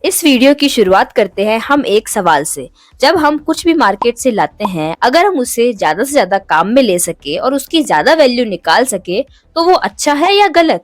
इस वीडियो की शुरुआत करते हैं हम एक सवाल से। जब हम कुछ भी मार्केट से लाते हैं, अगर हम उसे ज्यादा से ज्यादा काम में ले सके और उसकी ज्यादा वैल्यू निकाल सके, तो वो अच्छा है या गलत?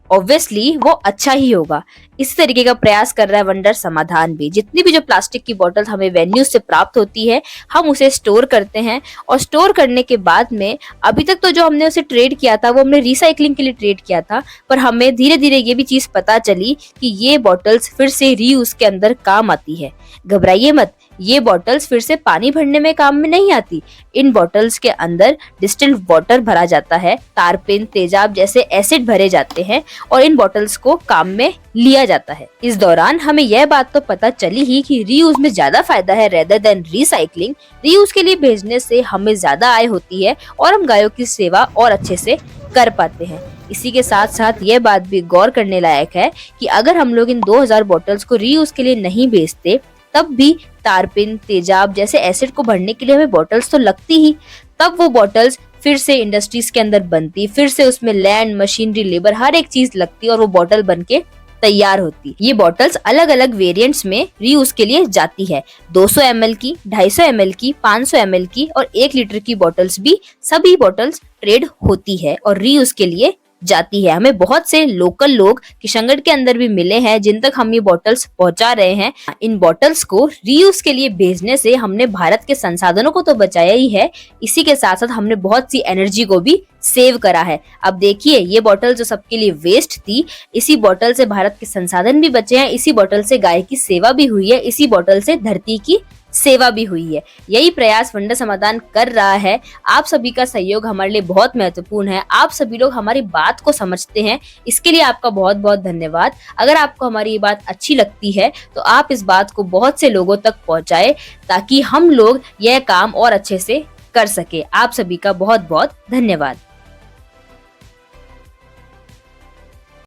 ऑब्वियसली वो अच्छा ही होगा। इसी तरीके का प्रयास कर रहा है वंडर समाधान भी। जितनी भी जो प्लास्टिक की बोतल हमें वेन्यू से प्राप्त होती है, हम उसे स्टोर करते हैं और स्टोर करने के बाद में अभी तक तो जो हमने उसे ट्रेड किया था वो हमने रिसाइकलिंग के लिए ट्रेड किया था, पर हमें धीरे धीरे ये भी चीज पता चली कि ये बॉटल्स फिर से रीयूज के अंदर काम आती है। घबराइए मत, ये बॉटल्स फिर से पानी भरने में काम में नहीं आती। इन बॉटल्स के अंदर डिस्टिल्ड वाटर भरा जाता है, तारपिन, तेजाब जैसे एसिड भरे जाते हैं और इन बॉटल्स को काम में लिया जाता है। इस दौरान हमें यह बात तो पता चली ही कि रीयूज में ज्यादा फायदा है रेदर देन रिसाइकलिंग। रीयूज के लिए भेजने से हमें ज्यादा आय होती है और हम गायों की सेवा और अच्छे से कर पाते हैं। इसी के साथ साथ यह बात भी गौर करने लायक है कि अगर हम लोग इन 2000 बॉटल्स को रीयूज के लिए नहीं भेजते, तब भी तारपिन, तेजाब जैसे एसिड को भरने के लिए हमें बॉटल्स तो लगती ही। तब वो बॉटल्स फिर से इंडस्ट्रीज के अंदर बनती, फिर से उसमें लैंड, मशीनरी, लेबर, हर एक चीज लगती और वो बॉटल बनके तैयार होती। ये बॉटल्स अलग अलग वेरिएंट्स में रीयूज के लिए जाती है। 200 ml की, 250 ml की, 500 ml की और 1 लीटर की बॉटल्स भी सभी बॉटल्स ट्रेड होती है और रीयूज के लिए जाती है। हमें बहुत से लोकल लोग किशनगढ़ के अंदर भी मिले हैं जिन तक हम ये बॉटल्स पहुंचा रहे हैं। इन बॉटल्स को रीयूज के लिए भेजने से हमने भारत के संसाधनों को तो बचाया ही है, इसी के साथ साथ हमने बहुत सी एनर्जी को भी सेव करा है। अब देखिए, ये बॉटल जो सबके लिए वेस्ट थी, इसी बॉटल से भारत के संसाधन भी बचे हैं, इसी बॉटल से गाय की सेवा भी हुई है, इसी बॉटल से धरती की सेवा भी हुई है। यही प्रयास वंडर समाधान कर रहा है। आप सभी का सहयोग हमारे लिए बहुत महत्वपूर्ण है। आप सभी लोग हमारी बात को समझते हैं, इसके लिए आपका बहुत बहुत धन्यवाद। अगर आपको हमारी ये बात अच्छी लगती है तो आप इस बात को बहुत से लोगों तक पहुंचाएं, ताकि हम लोग यह काम और अच्छे से कर सके। आप सभी का बहुत बहुत धन्यवाद।